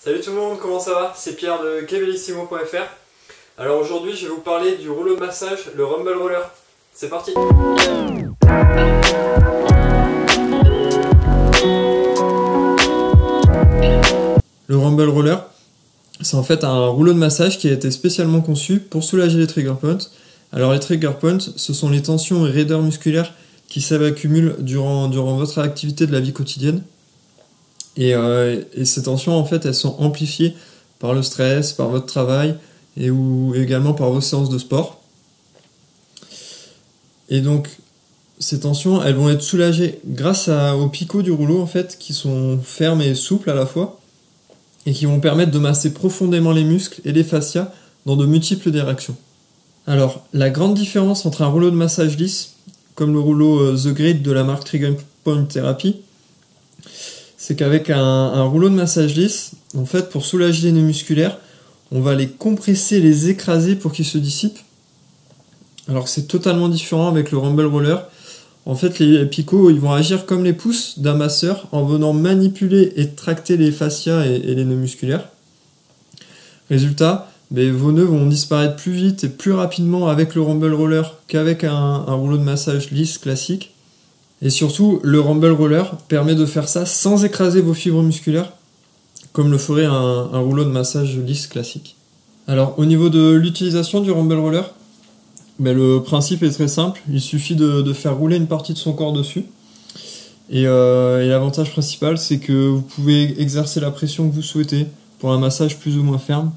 Salut tout le monde, comment ça va? C'est Pierre de Kebellissimo.fr. Alors aujourd'hui je vais vous parler du rouleau de massage, le Rumble Roller. C'est parti! Le Rumble Roller, c'est en fait un rouleau de massage qui a été spécialement conçu pour soulager les trigger points. Alors les trigger points, ce sont les tensions et raideurs musculaires qui s'accumulent durant votre activité de la vie quotidienne. Et ces tensions, en fait, elles sont amplifiées par le stress, par votre travail ou également par vos séances de sport. Et donc, ces tensions, elles vont être soulagées grâce aux picots du rouleau, en fait, qui sont fermes et souples à la fois et qui vont permettre de masser profondément les muscles et les fascias dans de multiples directions. Alors, la grande différence entre un rouleau de massage lisse, comme le rouleau The Grid de la marque Trigger Point Therapy, c'est qu'avec un rouleau de massage lisse, en fait, pour soulager les nœuds musculaires, on va les compresser, les écraser pour qu'ils se dissipent. Alors que c'est totalement différent avec le Rumble Roller. En fait, les picots, ils vont agir comme les pouces d'un masseur en venant manipuler et tracter les fascias et les nœuds musculaires. Résultat, vos nœuds vont disparaître plus vite et plus rapidement avec le Rumble Roller qu'avec un rouleau de massage lisse classique. Et surtout, le Rumble Roller permet de faire ça sans écraser vos fibres musculaires, comme le ferait un rouleau de massage lisse classique. Alors, au niveau de l'utilisation du Rumble Roller, le principe est très simple. Il suffit de faire rouler une partie de son corps dessus. Et l'avantage principal, c'est que vous pouvez exercer la pression que vous souhaitez pour un massage plus ou moins ferme.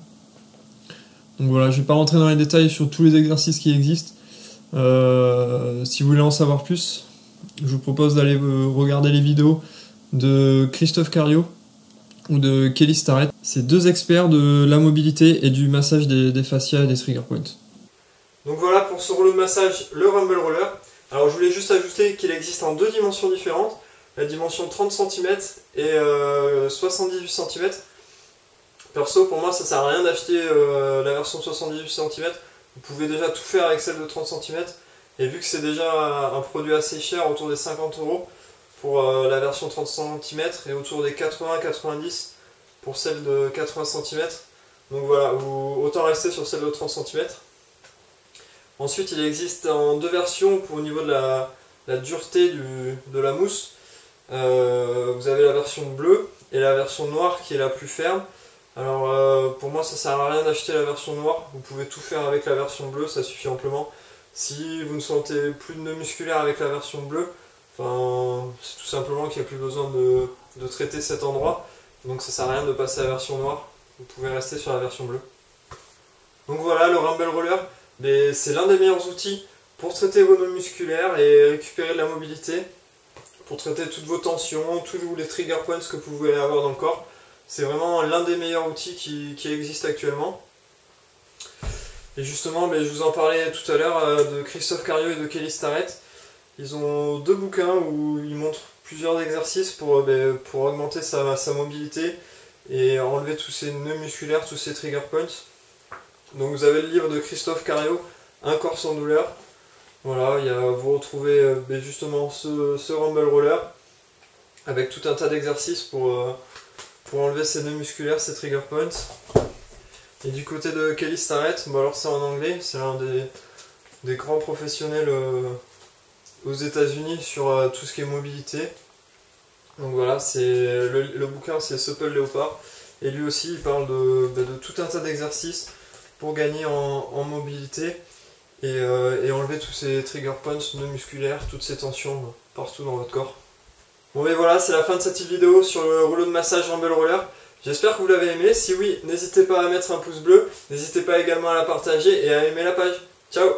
Donc voilà, je ne vais pas rentrer dans les détails sur tous les exercices qui existent. Si vous voulez en savoir plus, je vous propose d'aller regarder les vidéos de Christophe Cario ou de Kelly Starrett. C'est deux experts de la mobilité et du massage des fascias et des trigger points. Donc voilà pour ce rouleau de massage, le Rumble Roller. Alors je voulais juste ajouter qu'il existe en deux dimensions différentes. La dimension 30 cm et 78 cm. Perso, pour moi, ça sert à rien d'acheter la version 78 cm. Vous pouvez déjà tout faire avec celle de 30 cm. Et vu que c'est déjà un produit assez cher, autour des 50 € pour la version 30 cm et autour des 80-90 pour celle de 80 cm. Donc voilà, autant rester sur celle de 30 cm. Ensuite, il existe en deux versions pour au niveau de la dureté de la mousse. Vous avez la version bleue et la version noire qui est la plus ferme. Alors pour moi, ça sert à rien d'acheter la version noire. Vous pouvez tout faire avec la version bleue, ça suffit amplement. Si vous ne sentez plus de nœuds musculaires avec la version bleue, c'est tout simplement qu'il n'y a plus besoin de traiter cet endroit. Donc ça sert à rien de passer à la version noire. Vous pouvez rester sur la version bleue. Donc voilà, le Rumble Roller, c'est l'un des meilleurs outils pour traiter vos nœuds musculaires et récupérer de la mobilité, pour traiter toutes vos tensions, tous les trigger points que vous pouvez avoir dans le corps. C'est vraiment l'un des meilleurs outils qui existe actuellement. Et justement, je vous en parlais tout à l'heure de Christophe Cario et de Kelly Starrett. Ils ont deux bouquins où ils montrent plusieurs exercices pour augmenter sa mobilité et enlever tous ces nœuds musculaires, tous ces trigger points. Donc vous avez le livre de Christophe Cario, Un corps sans douleur. Voilà, vous retrouvez justement ce Rumble Roller avec tout un tas d'exercices pour enlever ces nœuds musculaires, ces trigger points. Et du côté de Kelly Starrett, alors c'est en anglais, c'est l'un des grands professionnels aux États-Unis sur tout ce qui est mobilité. Donc voilà, le bouquin c'est Supple Leopard. Et lui aussi il parle de tout un tas d'exercices pour gagner en mobilité et enlever tous ces trigger points, nœuds musculaires, toutes ces tensions partout dans votre corps. Bon voilà, c'est la fin de cette vidéo sur le rouleau de massage Rumble Roller. J'espère que vous l'avez aimé. Si oui, n'hésitez pas à mettre un pouce bleu, n'hésitez pas également à la partager et à aimer la page. Ciao!